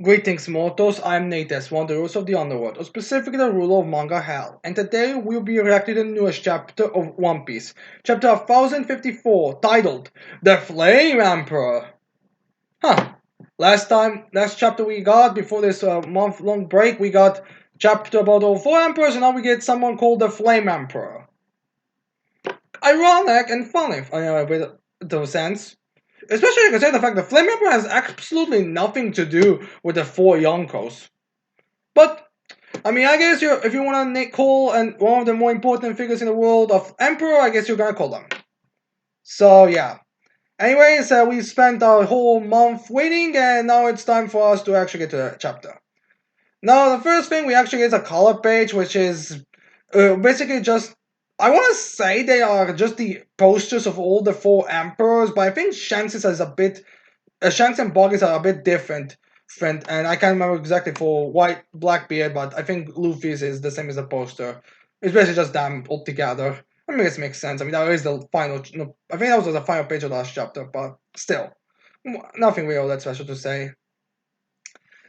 Greetings, mortals. I'm Nates, one of the rulers of the underworld, or specifically the ruler of Manga Hell, and today we'll be reacting to the newest chapter of One Piece, chapter 1054, titled The Flame Emperor. Huh. Last chapter we got, before this month-long break, we got chapter about all four emperors, and now we get someone called the Flame Emperor. Ironic and funny, with the sense. Especially considering the fact that Flame Emperor has absolutely nothing to do with the four Yonkos. But I mean, I guess if you want to call and one of the more important figures in the world of Emperor, I guess you're gonna call them. So yeah. Anyways, we spent our whole month waiting, and now it's time for us to actually get to the chapter. Now, the first thing we actually get is a color page, which is basically just. I want to say they are just the posters of all the four emperors, but I think Shanks is a bit. Shanks and Boggies are a bit different, and I can't remember exactly for White Blackbeard, but I think Luffy's is the same as the poster. It's basically just them all together. I mean, this makes sense. I mean, that is the final. No, I think that was the final page of the last chapter, but still, nothing real that special to say.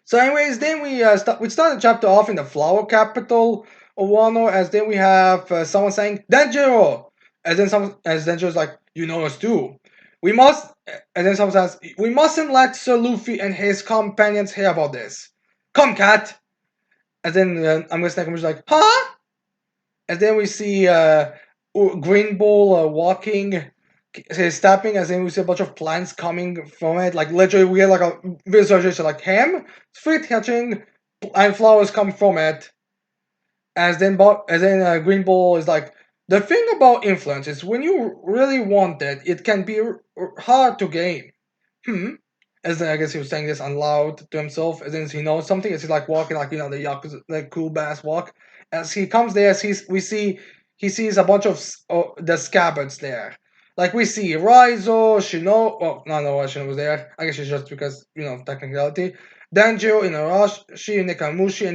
So, anyways, then we start the chapter off in the flower capital of Wano, as then we have someone saying Denjiro, as Denjiro's like, you know us too. We must, and then someone says, we mustn't let Sir Luffy and his companions hear about this. Come, cat. And then I'm gonna snake him, like, huh? And then we see Green Bull walking, stepping, as then we see a bunch of plants coming from it. Like literally, we get like a visualization, like him, fruit catching, and flowers come from it. Green Bull is like, the thing about influence is when you really want it, it can be hard to gain. Hmm. As then I guess he was saying this aloud to himself, as then he knows something, as he's like walking like the yakuza, like cool bass walk. As he comes there, as he sees a bunch of the scabbards there. Like we see Raizo, Shino. Oh no, Shino was there. I guess it's just because technicality. Danjo, Inarashi, Nekamushi,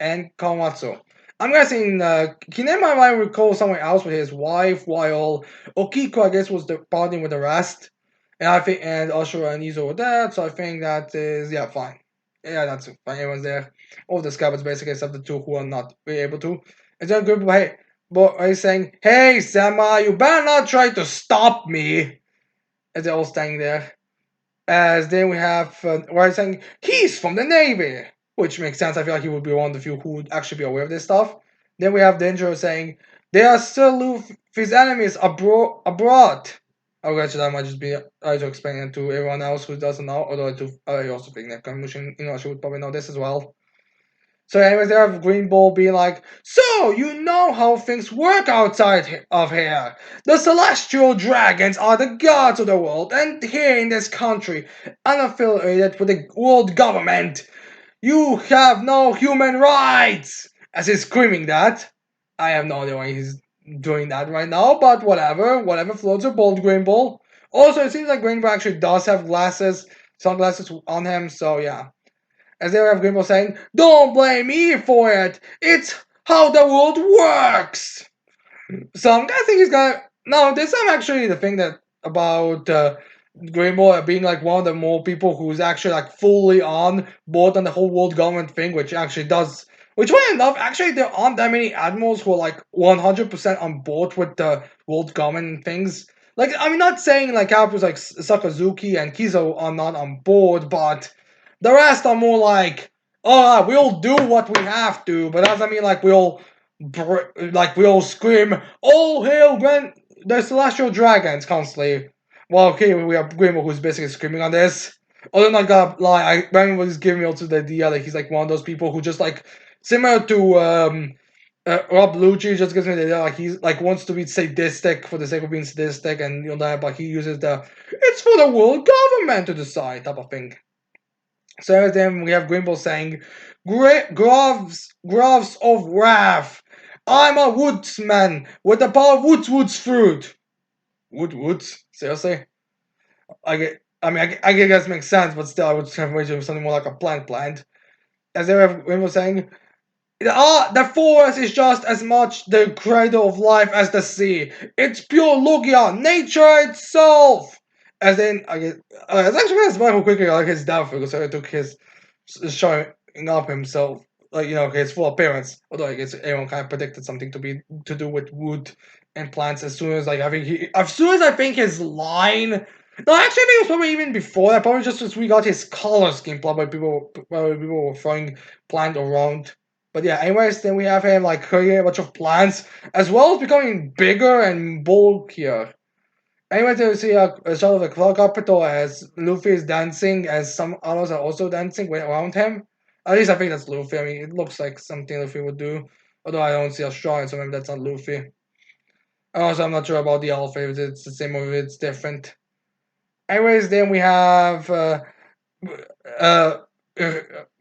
and Kawamatsu. I'm guessing Kinema might recall someone else with his wife, while Okiko I guess was the partying with the rest. And I think, and Ashura and Izo were dead, so I think that is, yeah, fine. Yeah, that's fine. Everyone's there. All the scabbards basically, except the two who are not really able to. And then group, hey, but he's saying, hey, Sama, you better not try to stop me. As they're all standing there. As then we have, where he's saying, he's from the Navy. Which makes sense. I feel like he would be one of the few who would actually be aware of this stuff. Then we have Denjiro saying, they are still Luffy's enemies abroad. I'll get you that might just be I to explain it to everyone else who doesn't know, although I also think that Kamushin, she would probably know this as well. So anyways, they have Green Bull being like, so you know how things work outside of here. The celestial dragons are the gods of the world, and here in this country, unaffiliated with the world government, you have no human rights! As he's screaming that. I have no idea why he's doing that right now, but whatever floats your boat, Green Bull. Also, it seems like Green Bull actually does have sunglasses on him, so yeah. As they have Green Bull saying, don't blame me for it, it's how the world works! So I'm guessing he's gonna. No, this is actually the thing that about Green Bull being like one of the more people who's actually like fully on board on the whole world government thing, which actually does. Which funny enough, actually there aren't that many admirals who are like 100% on board with the world government things. Like I'm not saying like characters like Sakazuki and Kizo are not on board, but the rest are more like, oh, we'll do what we have to, but doesn't mean like we all scream, "Oh hail Grand the celestial dragons!" constantly. Well, okay, we have Grimo who's basically screaming on this. Although not gonna lie, Brandon was giving me also the idea that he's like one of those people who just like similar to Rob Lucci, just gives me the idea like he's like wants to be sadistic for the sake of being sadistic, and that, but he uses the "it's for the world government to decide" type of thing. So then we have Grimble saying, Groves of Wrath. I'm a woodsman with the power of woods fruit. Woods? Seriously? I guess it makes sense, but still, I would have imagined something more like a plant. As they have Grimble saying, the forest is just as much the cradle of life as the sea. It's pure Logia, nature itself. As then, it's actually kind of smart how quickly like his dad because I took his showing up himself, like his full appearance. Although I guess everyone kind of predicted something to do with wood and plants as soon as I think his line. No, actually, I think it was probably even before that. Probably just as we got his color scheme, probably people were throwing plant around. But yeah, anyways, then we have him like creating a bunch of plants, as well as becoming bigger and bulkier. Anyway, to see a shot of the clock capital as Luffy is dancing, as some others are also dancing around him. At least I think that's Luffy. I mean, it looks like something Luffy would do. Although I don't see a straw, so maybe that's not Luffy. And also, I'm not sure about the alpha, if it's the same or if it's different. Anyways, then we have uh, uh,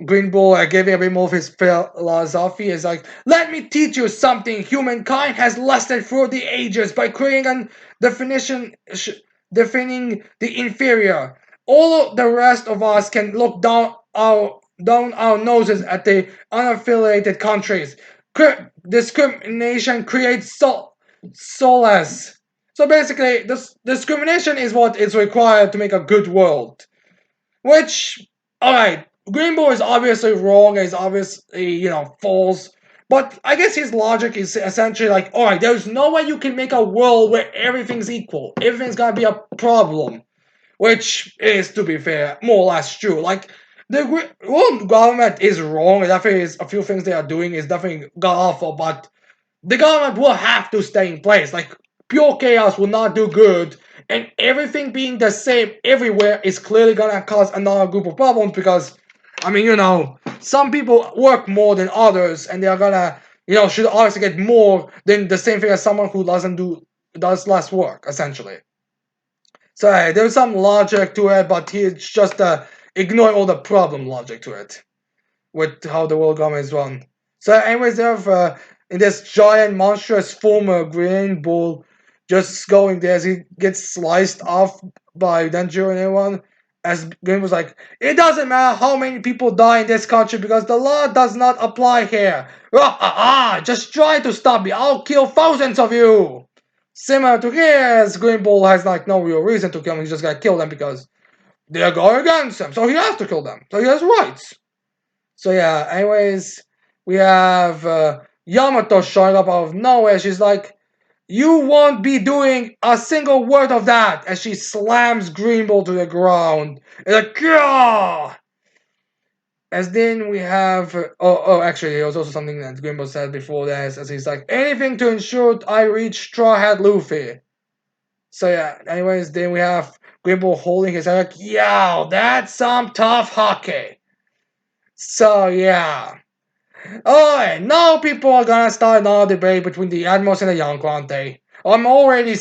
Green Bull giving a bit more of his philosophy is like, let me teach you something humankind has lasted through the ages by creating a definition, defining the inferior. All of the rest of us can look down our noses at the unaffiliated countries. Discrimination creates solace. So basically, this discrimination is what is required to make a good world. Which, alright, Green Bull is obviously wrong, is obviously, false. But I guess his logic is essentially like, alright, there's no way you can make a world where everything's equal. Everything's gonna be a problem. Which is, to be fair, more or less true. Like, the world government is wrong, and definitely is a few things they are doing is definitely god awful, but the government will have to stay in place. Like, pure chaos will not do good, and everything being the same everywhere is clearly gonna cause another group of problems because, I mean, some people work more than others, and they are gonna, should obviously get more than the same thing as someone who does less work, essentially. So there's some logic to it, but it's just ignoring all the problem logic to it with how the world government is run. So, anyways, they have in this giant monstrous former Green Bull just going there as he gets sliced off by Denjiro and everyone. As Green was like, it doesn't matter how many people die in this country because the law does not apply here. Just try to stop me. I'll kill thousands of you. Similar to here, as Green Bull has like no real reason to kill them. He's just gonna kill them because they are going against him. So he has to kill them. So he has rights. So yeah, anyways, we have Yamato showing up out of nowhere. She's like, you won't be doing a single word of that, as she slams Green Bull to the ground. And like, Gah! As then we have, actually, there was also something that Green Bull said before that, as he's like, anything to ensure I reach Straw Hat Luffy. So yeah, anyways, then we have Green Bull holding his head like, yo, that's some tough hockey. So yeah. Alright, now people are gonna start another debate between the Admirals and the Young Grante. I'm already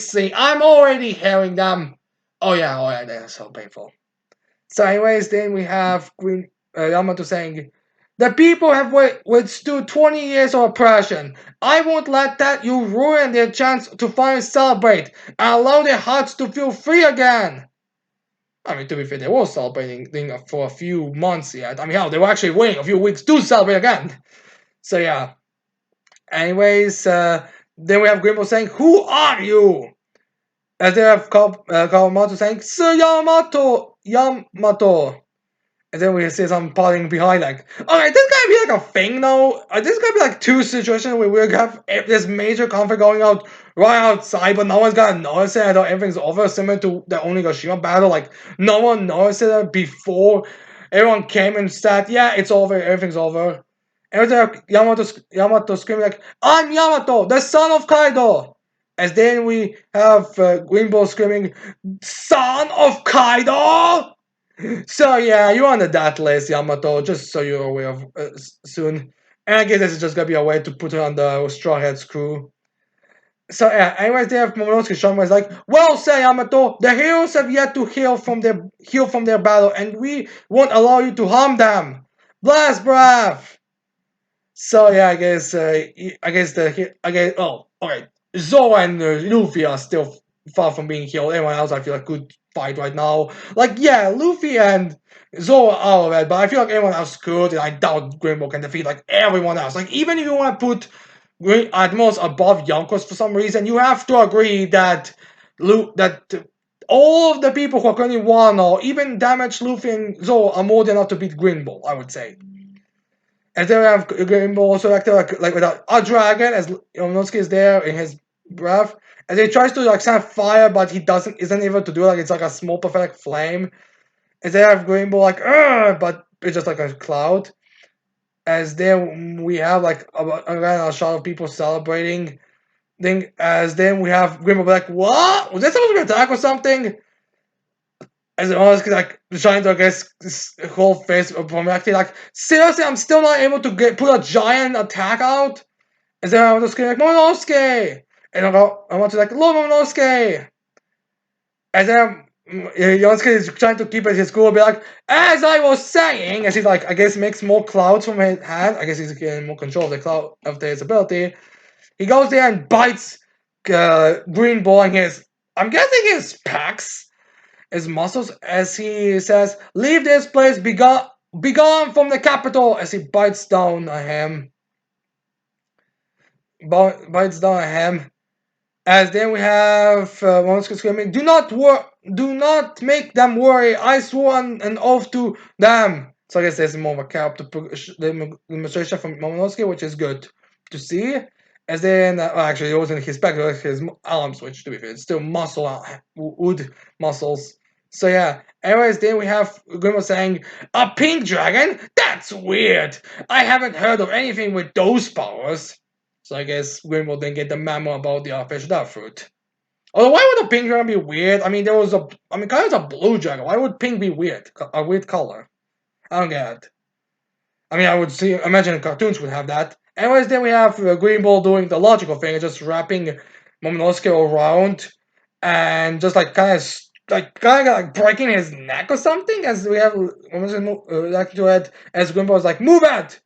hearing them. Oh yeah, they're so painful. So anyways, then we have Yamato saying, the people have withstood 20 years of oppression. I won't let that you ruin their chance to finally celebrate and allow their hearts to feel free again. I mean, to be fair, they were celebrating for a few months yet. I mean, hell, they were actually waiting a few weeks to celebrate again. So yeah. Anyways, then we have Grimble saying, who are you? As they have Kawamoto saying, Sir Yamato. And then we see some partying behind, like, alright, this gotta be like a thing now. This gotta be like two situations where we have this major conflict going out right outside, but no one's gonna notice it until everything's over, similar to the Onigashima battle. Like, no one noticed it before everyone came and said, yeah, it's over, everything's over. And then Yamato screaming like, I'm Yamato, the son of Kaido! As then we have Green Bull screaming, son of Kaido! So yeah, you're on the death list, Yamato, just so you're aware of soon. And I guess this is just gonna be a way to put her on the Straw Hats crew. So yeah, anyways, they have Momonosuke Shama is like, well said, Yamato, the heroes have yet to heal from their battle, and we won't allow you to harm them. Blast breath! So yeah, oh, okay. Zoro and Luffy are still far from being healed. Everyone else, I feel like, could fight right now. Like, yeah, Luffy and Zoro are alright, but I feel like everyone else could, and I doubt Grimble can defeat, like, everyone else. Like, even if you want to put Admirals above Yonkos for some reason, you have to agree that all of the people who are currently Wano, even damaged Luffy and Zoro, are more than enough to beat Green Bull, I would say. And then we have Green Bull also acting like without a dragon, as Momonosuke is there in his breath. And he tries to like send fire, but he isn't able to do it. Like it's like a small pathetic flame. And then I have Green Bull like, ugh, but it's just like a cloud. As then we have like a shot of people celebrating. Then as then we have Green Bull like, what? Was that supposed to be an attack or something? As honestly, like trying to guess this whole face from acting like, seriously, I'm still not able to put a giant attack out. And then I was just like, Momonosuke! And I want to like, Lord Momonosuke! And then Yosuke is trying to keep it his cool, be like, as I was saying, as he like, I guess makes more clouds from his hand. I guess he's getting more control of the cloud of his ability. He goes there and bites Green Bull in his, I'm guessing his pecs, his muscles, as he says, leave this place, be gone from the capital, as he bites down on him. Bites down on him. As then we have Momonosuke screaming, do not make them worry. I swore an oath to them. So I guess there's more of a cap to push the demonstration from Momonosuke, which is good to see. As then, actually, it wasn't his back, it was his arm switch, to be fair. It's still muscle, wood muscles. So yeah. Anyways, then we have Grimo saying, a pink dragon? That's weird. I haven't heard of anything with those powers. So I guess Grimo didn't get the memo about the fish that fruit. Although why would a pink dragon be weird? I mean, kind of a blue dragon. Why would pink be weird? A weird color. I don't get it. I mean, imagine cartoons would have that. Anyways, then we have Green Bull doing the logical thing, just wrapping Momonosuke around and just like kind of like breaking his neck or something. As we have Momonosuke reacting to it, as Green Bull is like, move it!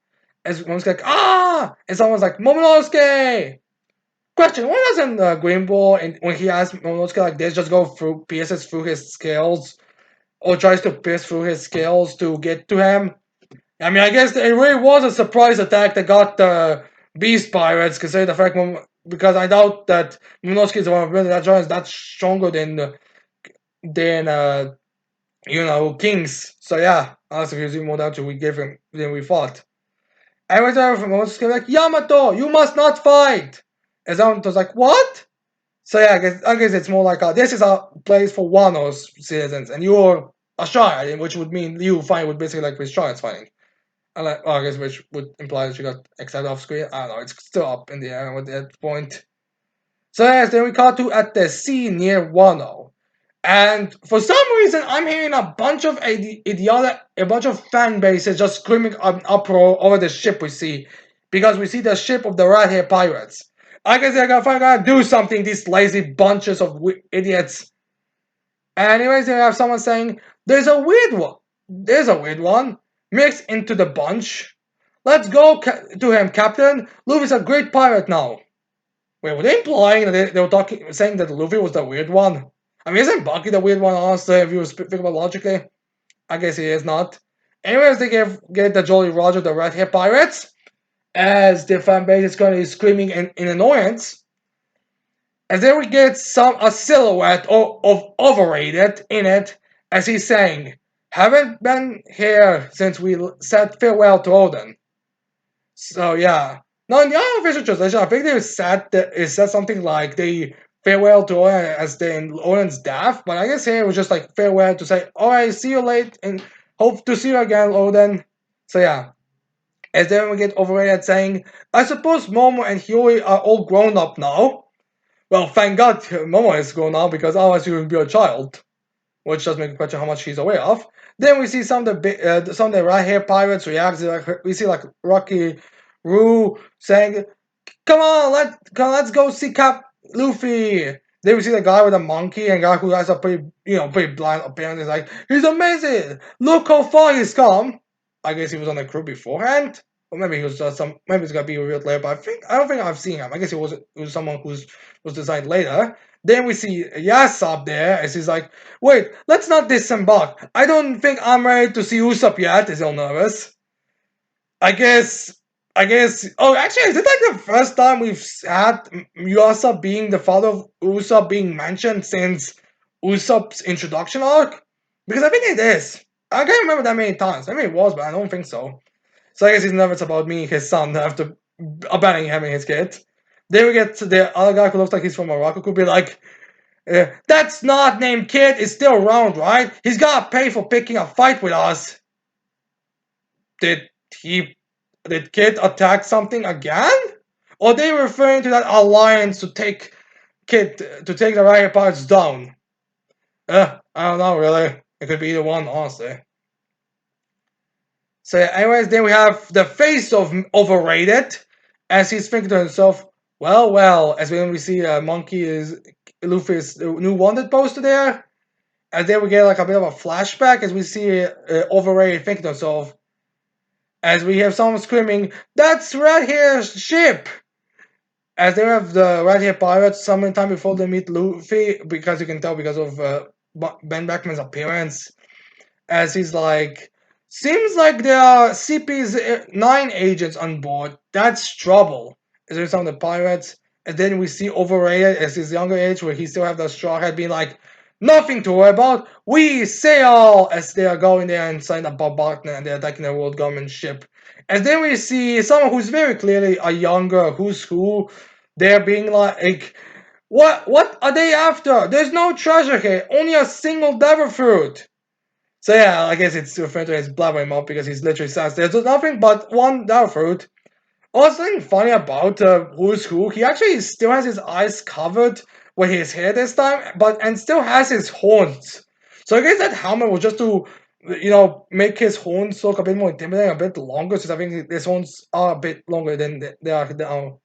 As Momonosuke like, ah! And someone's like, Momonosuke! Question: why doesn't Green Bull, and when he asks Momonosuke like this, just go through pierces through his scales, or tries to pierce through his scales to get to him? I mean, I guess it really was a surprise attack that got the Beast Pirates, considering the fact because I doubt that Momonosuke is one of them that is that stronger than Kings. So yeah, honestly, if you more down to we gave him than we thought. Every time from Momonosuke like, Yamato, you must not fight. And Yamato's like, what? So yeah, I guess it's more like this is a place for Wano's citizens, and you're a Shire, which would mean you fight with basically like with Shire's fighting. I guess which would imply that she got exiled off screen. I don't know. It's still up in the air at that point. So yes, then we cut to at the sea near Wano, and for some reason I'm hearing a bunch of a bunch of fan bases just screaming an uproar over the ship we see, because we see the ship of the red hair pirates. I guess they're gonna do something. These lazy bunches of idiots. Anyways, they have someone saying, "There's a weird one. There's a weird one mixed into the bunch. Let's go to him, Captain. Luffy's a great pirate now." Wait, were they implying that they were saying that Luffy was the weird one? I mean, isn't Bucky the weird one, honestly, if you think about logically? I guess he is not. Anyways, they get the Jolly Roger, the Red Hair Pirates, as the fan base is currently screaming in annoyance. And then we get a silhouette of overrated in it, as he's saying, haven't been here since we said farewell to Odin. So yeah. Now in the unofficial translation, I think it said something like they farewell to Odin as in Odin's death, but I guess here it was just like farewell to say, alright, see you late and hope to see you again, Odin. So yeah. As then we get overrated saying, I suppose Momo and Huey are all grown up now. Well, thank God Momo is grown up because otherwise she would be a child, which does make a question how much she's aware of. Then we see some of the right hair pirates react. We see like Rocky Roo saying, "Come on, let's go see Cap Luffy." Then we see the guy with the monkey and guy who has a pretty blind appearance. Is like, he's amazing. Look how far he's come. I guess he was on the crew beforehand. Or maybe he was just maybe it's gonna be revealed later, but I don't think I've seen him. I guess it was someone was designed later. Then we see Yasop there as he's like, wait, let's not disembark. I don't think I'm ready to see Usopp yet, is all nervous. I guess oh actually is it like the first time we've had Yuasa being the father of Usopp being mentioned since Usopp's introduction arc? Because I think it is. I can't remember that many times. Maybe it was, but I don't think so. So I guess he's nervous about meeting his son after abandoning him and his kid. Then we get to the other guy who looks like he's from Morocco, could be like, that's not named Kid is still around, right? He's gotta pay for picking a fight with us. Did he did Kid attack something again? Or are they referring to that alliance to take the riot parts down? I don't know really. It could be either one, honestly. So anyways, then we have the face of overrated, as he's thinking to himself, well, as when we see Monkey is Luffy's new wanted poster there, and then we get like a bit of a flashback as we see overrated thinking to himself, as we have someone screaming, "That's Red Hair's ship!" As they have the Red Hair pirates sometime before they meet Luffy, because you can tell because of Ben Beckman's appearance, as he's like, seems like there are CP's 9 agents on board. That's trouble. Is there some of the pirates? And then we see Overrated as his younger age, where he still have the straw hat being like, nothing to worry about. We sail as they are going there and sign up Bob Barton and they're attacking the world government ship. And then we see someone who's very clearly a younger who's who. They're being like, what are they after? There's no treasure here, only a single devil fruit. So yeah, I guess it's referring to his blabbering mouth because he's literally says there's nothing but one devil fruit. Also, something funny about Who's Who, he actually still has his eyes covered with his hair this time, and still has his horns. So I guess that helmet was just to, make his horns look a bit more intimidating, a bit longer, since I think his horns are a bit longer than they are now.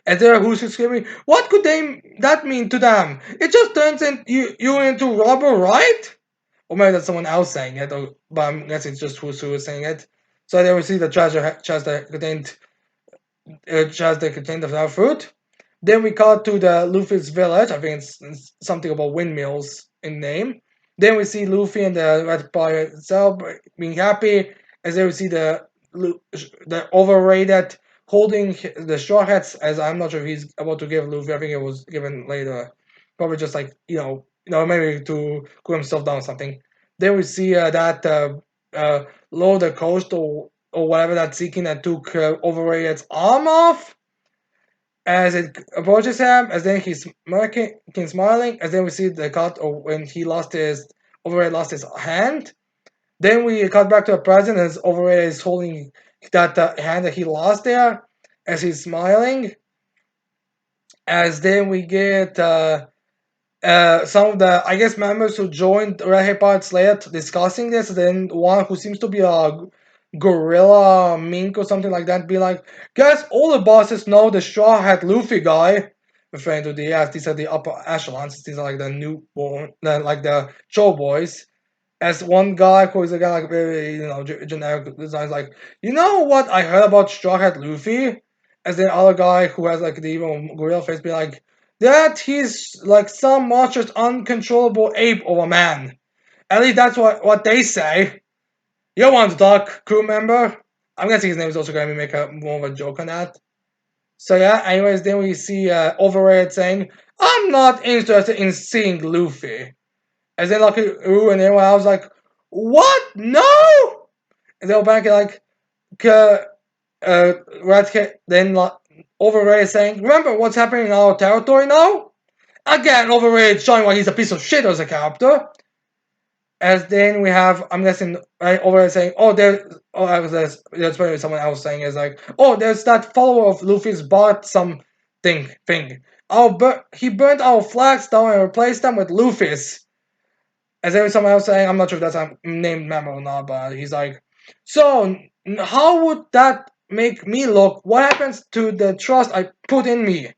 And there are Who's Who screaming, what could that mean to them? It just turns you into rubber, right? Or maybe that's someone else saying it, but I'm guessing it's just Who's Who is saying it. So they will see the chest that contained the fruit. Then we cut to the Luffy's village. I think it's something about windmills in name. Then we see Luffy and the Red Pirate itself being happy as they will see the overrated holding the straw hats. As I'm not sure if he's about to give Luffy. I think it was given later. Probably just like maybe to cool himself down or something. Then we see that Lord the Coast or whatever that Seeking that took Overrated's arm off as it approaches him, as then he's smiling, as then we see the cut of when he Overrated lost his hand. Then we cut back to the present as Overrated is holding that hand that he lost there, as he's smiling. As then we get some of the, I guess, members who joined Red Hair Pirates later discussing this. Then one who seems to be a gorilla mink or something like that be like, guess all the bosses know the Straw Hat Luffy guy. Referring to these are the upper echelons. These are like the newborn, like the show boys. As one guy who is a guy like very generic designs, like, you know what I heard about Straw Hat Luffy? As the other guy who has like the even gorilla face be like, that he's like some monstrous uncontrollable ape of a man. At least that's what they say. You want to talk, crew member? I'm guessing his name is also going to make more of a joke on that. So yeah, anyways, then we see Overrated saying, I'm not interested in seeing Luffy. As then Lucky Ooh and everyone else like, what? No! And they'll back like, Red then Overrated saying, remember what's happening in our territory now? Again, Overrated showing why he's a piece of shit as a character. As then we have, I'm guessing, right over saying, there's probably someone else saying is like, there's that follower of Luffy's bought some thing. He burnt our flags down and replaced them with Luffy's. As there was someone else saying, I'm not sure if that's a named member or not, but he's like, so how would that make me look? What happens to the trust I put in me?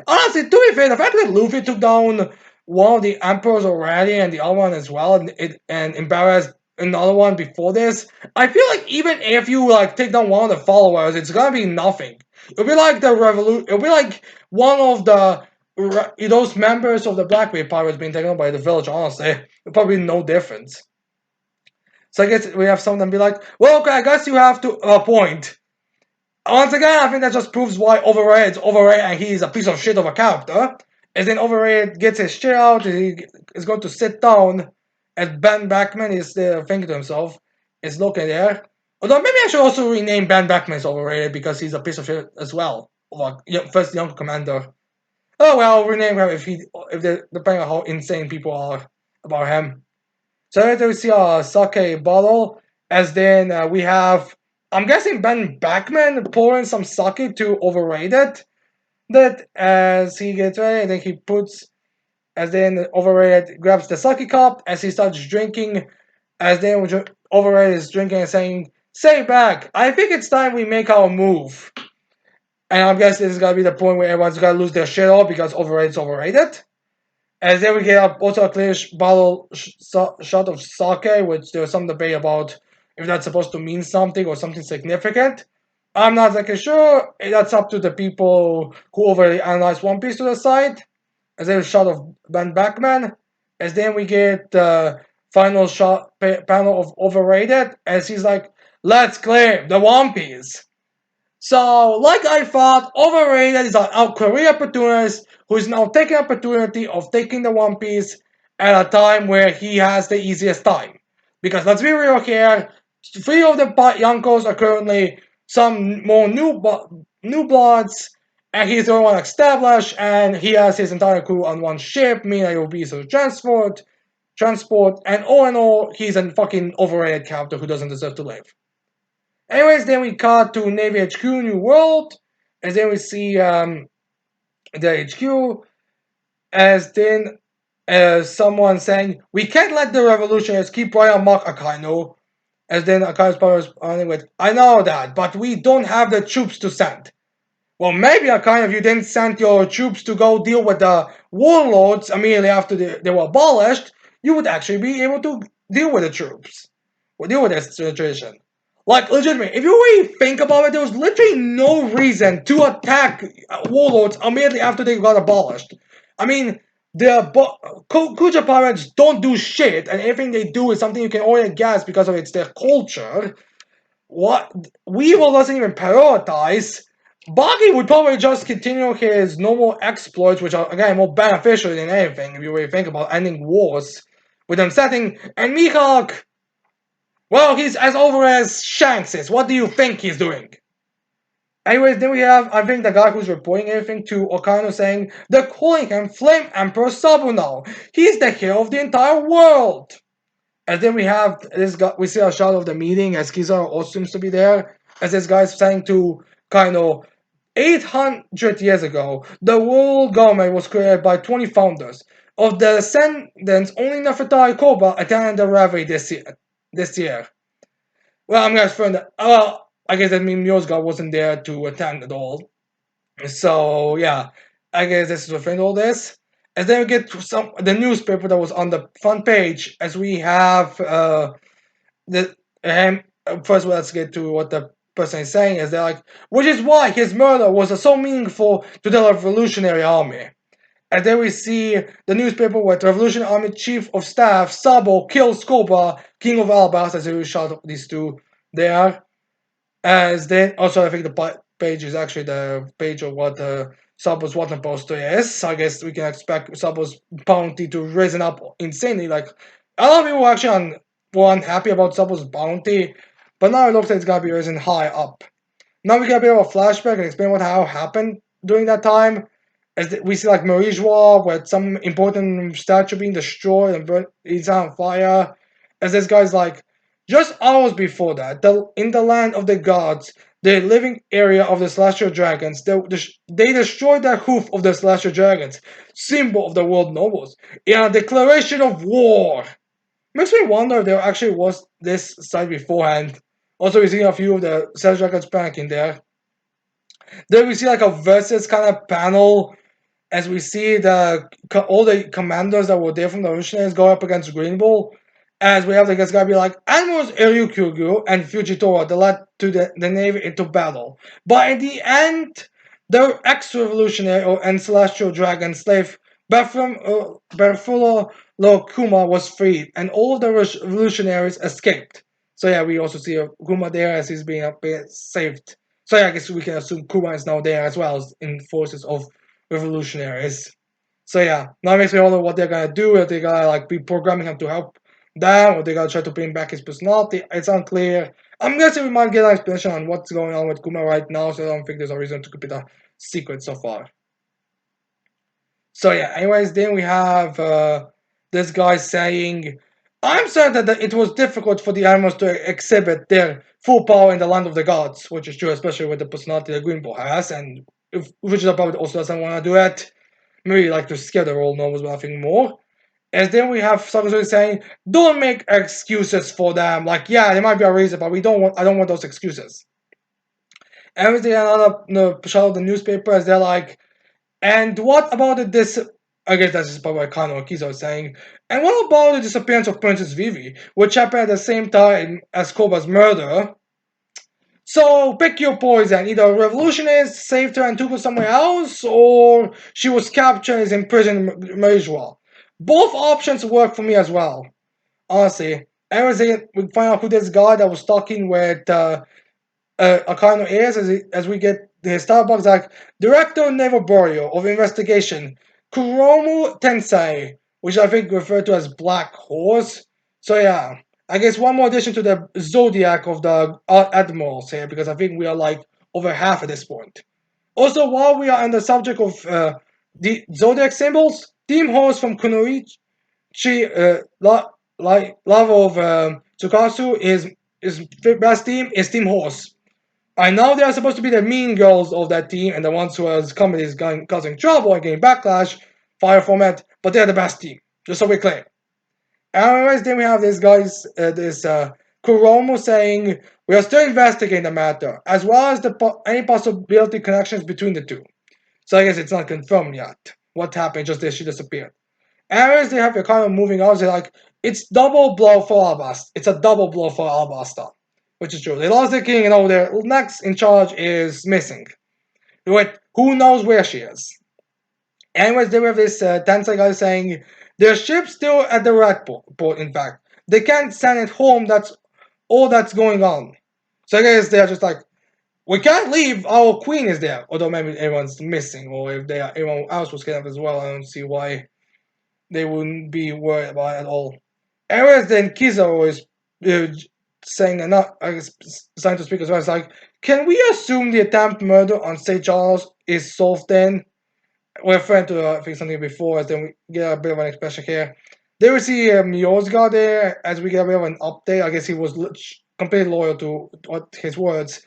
Honestly, to be fair, the fact that Luffy took down one of the emperors already and the other one as well, and embarrassed another one before this, I feel like even if you like take down one of the followers, it's gonna be nothing. It'll be like the revolution. It'll be like one of those members of the Blackbeard Pirates being taken out by the village. Honestly, it'll probably be no difference. So I guess we have some of them be like, well, okay, I guess you have to a point. Once again, I think that just proves why Overrated is overrated and he's a piece of shit of a character. And then Overrated gets his shit out, and he is going to sit down, and Ben Backman is there thinking to himself, is looking there. Although maybe I should also rename Ben Backman as Overrated because he's a piece of shit as well. Like, first young commander. Oh well, rename him if they depending on how insane people are about him. So later we see a sake bottle, as then we have, I'm guessing Ben Backman pouring some sake to Overrated. That as he gets ready, and then he puts, as then Overrated grabs the sake cup as he starts drinking, as then Overrated is drinking and saying, "Say back, I think it's time we make our move." And I'm guessing this is gonna be the point where everyone's gonna lose their shit off because Overrated's overrated. As then we get up also a clear shot of sake, which there's some debate about if that's supposed to mean something or something significant. I'm not exactly sure. That's up to the people who overly analyze One Piece to the side. As then a shot of Ben Backman. As then we get the final shot panel of Overrated, as he's like, "Let's claim the One Piece." So, like I thought, Overrated is a career opportunist who is now taking opportunity of taking the One Piece at a time where he has the easiest time. Because let's be real here, three of the Yonkos are currently some more new bloods, and he's the only one established, and he has his entire crew on one ship, meaning it will be sort of transport, and all in all, he's a fucking overrated character who doesn't deserve to live. Anyways, then we cut to Navy HQ, New World, and then we see the HQ, as then someone saying, "We can't let the revolutionaries keep right on Mark Akainu." As then Akaino's power is responding with, "I know that, but we don't have the troops to send." Well, maybe Akainu, if you didn't send your troops to go deal with the warlords immediately after they were abolished, you would actually be able to deal with the troops, or deal with this situation. Like, legitimately, if you really think about it, there was literally no reason to attack warlords immediately after they got abolished. I mean, the Kuja pirates don't do shit, and everything they do is something you can only guess because of it's their culture. What Weevil doesn't even prioritize. Buggy would probably just continue his normal exploits, which are again more beneficial than anything if you really think about ending wars with them setting. And Mihawk, well, he's as over as Shanks is. What do you think he's doing? Anyways, then we have, I think, the guy who's reporting everything to Okano saying, "They're calling him Flame Emperor Sabu now. He's the hero of the entire world." And then we have this guy, we see a shot of the meeting as Kizaru also seems to be there, as this guy's saying to Kaino, 800 years ago, the world government was created by 20 founders. Of the descendants, only Nefertari Koba attended the rally this year. Well, I'm gonna explain that. Well, I guess that means Myozga wasn't there to attend at all. So yeah, I guess this is referring to all this. And then we get to the newspaper that was on the front page, as we have the first. Let's get to what the person is saying. Is they're like, which is why his murder was so meaningful to the Revolutionary Army. And then we see the newspaper with Revolutionary Army Chief of Staff Sabo kills Cobra, King of Alabasta, as we shot these two there. As then also, I think the page is actually the page of what Sabo's Water poster is. So I guess we can expect Sabo's bounty to risen up insanely. Like, a lot of people were actually were unhappy about Sabo's bounty, but now it looks like it's gonna be risen high up. Now we get a bit of a flashback and explain how happened during that time. As we see like Marijua with some important statue being destroyed and burnt, it's on fire. As this guy's like, just hours before that, in the land of the gods, the living area of the celestial dragons, they destroyed the hoof of the celestial dragons, symbol of the world nobles, in a declaration of war. Makes me wonder if there actually was this site beforehand. Also, we see a few of the celestial dragons panicking there. Then we see like a versus kind of panel as we see all the commanders that were there from the Revolutionaries go up against Green Bull, as we have this guy be like, Admirals Ryukyugu and Fujitora that led to the Navy into battle. But in the end, the ex-revolutionary and celestial dragon slave Berfula Kuma was freed, and all of the revolutionaries escaped. So yeah, we also see Kuma there as he's being saved. So yeah, I guess we can assume Kuma is now there as well as in forces of revolutionaries. So yeah, now it makes me wonder what they're gonna do. If they're gonna like be programming him to help them, or they're gonna try to bring back his personality. It's unclear. I'm guessing we might get an explanation on what's going on with Kuma right now, so I don't think there's a reason to keep it a secret so far. So yeah, anyways, then we have this guy saying, I'm certain that it was difficult for the animals to exhibit their full power in the land of the gods, which is true, especially with the personality that Greenbow has, and if Richard probably also doesn't want to do that. Maybe like to scare the world knows but nothing more. And then we have Sakazuki saying, don't make excuses for them. Like, yeah, there might be a reason, but I don't want those excuses. Everything another shout out the newspapers, they're like, and what about this? I guess that's just probably Kano or Kizo saying. And what about the disappearance of Princess Vivi, which happened at the same time as Koba's murder? So pick your poison. Either a revolutionist saved her and took her somewhere else, or she was captured and is imprisoned in Malaysia. Both options work for me as well. Honestly, everything we find out who this guy that was talking with Akano is as we get the Starbucks like Director Nevoborio of Investigation, Kuromu Tensei, which I think referred to as Black Horse. So yeah, I guess one more addition to the zodiac of the admirals here because I think we are like over half at this point. Also, while we are on the subject of the zodiac symbols, Team Horse from Kunoichi, love of Tsukatsu is best team is Team Horse. I know they are supposed to be the mean girls of that team and the ones who are companies causing trouble and getting backlash, fire format, but they're the best team. Just so we're clear. Anyways, then we have this guys, this Kuromo saying we are still investigating the matter, as well as any possibility connections between the two. So I guess it's not confirmed yet. What happened? Just that she disappeared. Anyways, they have a kind of moving on. They're like, it's double blow for Alabasta. It's a double blow for Alabasta, which is true. They lost the king, and all their next in charge is missing. Who knows where she is? Anyways, they have this Tensei guy saying their ship's still at the red port. In fact, they can't send it home. That's all that's going on. So I guess they're just like, we can't leave. Our queen is there. Although maybe everyone's missing, or if everyone else was kidnapped as well, I don't see why they wouldn't be worried about it at all. Anyways, then Kizo is uh, saying, and not I guess starting to speak as well. It's like, can we assume the attempt murder on St. Charles is solved then? We're referring to I think something before, as then we get a bit of an expression here. Then we see Miyozga there as we get a bit of an update. I guess he was completely loyal to what his words.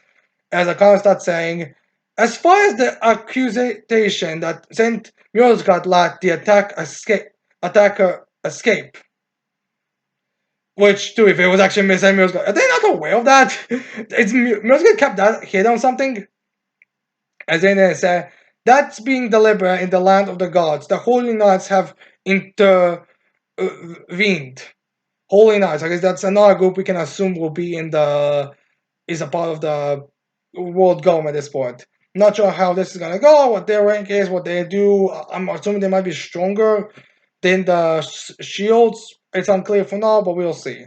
As I kind of start saying, as far as the accusation that Saint Miyozga let the attacker escape, which too, if it was actually Miss Miyozga, are they not aware of that? It's Miyozga kept that hid on something, as they say. That's being deliberate in the land of the gods. The holy knights have intervened. Holy knights. I guess that's another group we can assume will be in the is a part of the world government at this point. Not sure how this is gonna go, what their rank is, what they do. I'm assuming they might be stronger than the shields. It's unclear for now, but we'll see.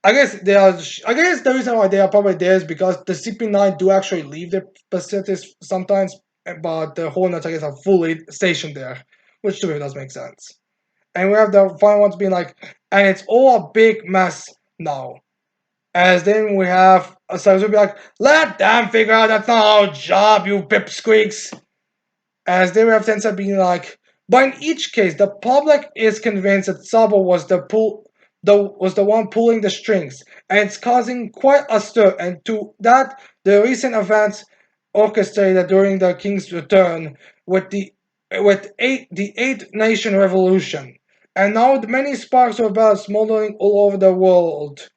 I guess they are. I guess the reason why they are probably there is because the CP9 do actually leave their facilities sometimes, but the Hornets I guess are fully stationed there, which to me does make sense. And we have the final ones being like, and it's all a big mess now. As then we have so be like, let them figure out that's not our job, you pipsqueaks. As they have Tensa being like, but in each case, the public is convinced that Sabo was the one pulling the strings, and it's causing quite a stir. And to that, the recent events orchestrated during the king's return with the Eighth Nation Revolution, and now many sparks of bells smoldering all over the world.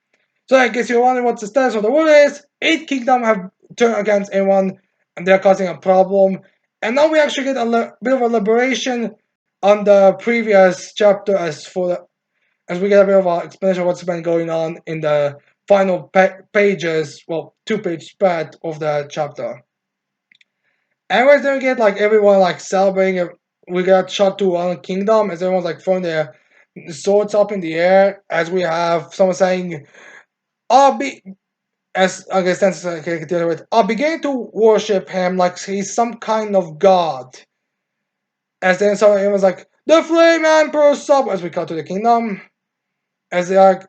So I guess you're wondering what the status of the world is. Eight kingdoms have turned against anyone, and they're causing a problem. And now we actually get a bit of a liberation on the previous chapter as we get a bit of an explanation of what's been going on in the final pages, well, 2 page spread of the chapter. Anyways, then we get like everyone like celebrating. We got shot to one kingdom as everyone's like throwing their swords up in the air as we have someone saying, "I'll be as I guess that's I can continue with. I began to worship him like he's some kind of god." As then so it was like the Flame Emperor sub as we cut to the kingdom. As they are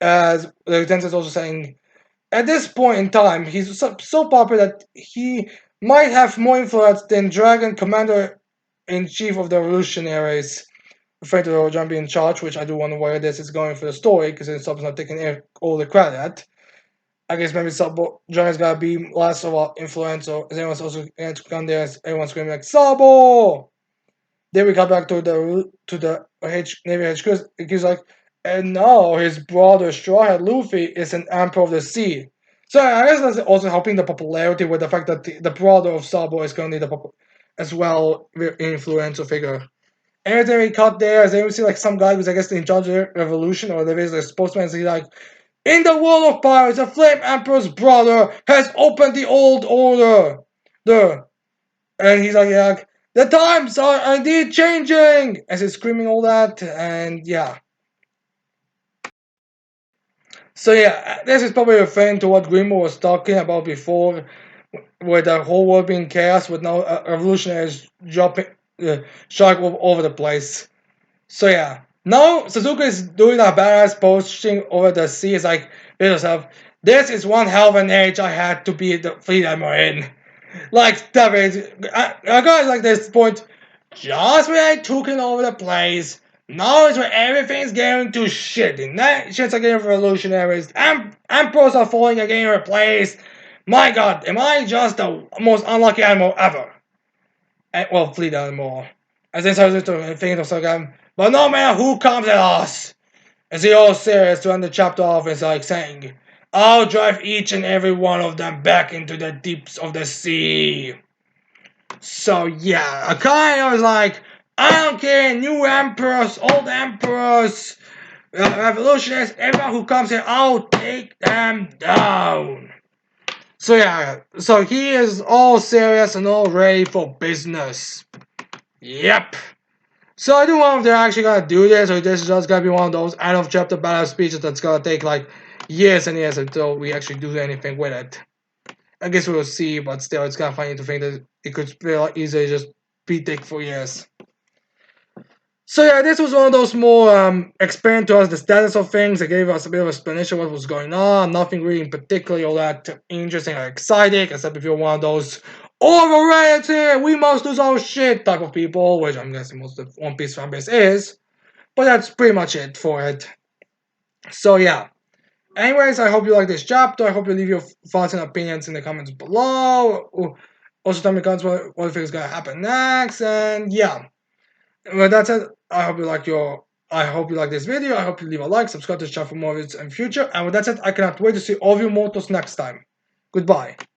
as the lieutenant is also saying at this point in time he's so popular that he might have more influence than Dragon Commander in Chief of the Revolutionaries, referring to the John being in charge, which I do wonder where this is going for the story because then Sub's not taking all the credit. I guess maybe Sabo Johnny's gotta be less of an influence, or everyone's also going to come there as everyone's screaming like Sabo. Then we cut back to the Navy HQ. He's like, and now his brother Strawhead Luffy is an Emperor of the Sea. So I guess that's also helping the popularity with the fact that the brother of Sabo is currently as well influential figure. Everything we cut there is then we see like some guy who's I guess in charge of the revolution or there is a spokesman. He's like, in the world of pirates, the Flame Emperor's brother has opened the old order. And he's like, yeah, the times are indeed changing as he's screaming all that, and yeah. So yeah, this is probably referring to what Grimo was talking about before, with the whole world being chaos, with now revolutionaries dropping, shark all over the place. So yeah, now Suzuka is doing a badass posting over the sea. It's like, yourself, this is one hell of an age I had to be the fleet I'm in. Like, David, I got like this point, just when I took it over the place, now is where everything's going to shit. The nations are getting revolutionaries, emperors are falling and getting replaced. My god, am I just the most unlucky animal ever? And, well, fleet animal. As then started to think of again, but no matter who comes at us, as he all serious to end the chapter off is like saying, I'll drive each and every one of them back into the deeps of the sea. So yeah, Akane was like, I don't care, new emperors, old emperors, revolutionaries, everyone who comes here, I'll take them down. So yeah, so he is all serious and all ready for business. Yep. So I do wonder if they're actually gonna do this, or this is just gonna be one of those end of chapter battle speeches that's gonna take like years and years until we actually do anything with it. I guess we'll see, but still, it's kind of funny to think that it could feel easily just be thick for years. So yeah, this was one of those more explain to us the status of things. It gave us a bit of explanation of what was going on. Nothing really particularly all that interesting or exciting, except if you're one of those overrated, we must lose our shit type of people, which I'm guessing most of the One Piece fanbase is. But that's pretty much it for it. So yeah. Anyways, I hope you like this chapter. I hope you leave your thoughts and opinions in the comments below. Also, tell me in the comments what you think is gonna happen next. And yeah, with that said, I hope you like this video. I hope you leave a like, subscribe to the channel for more videos in future. And with that said, I cannot wait to see all of you mortals next time. Goodbye.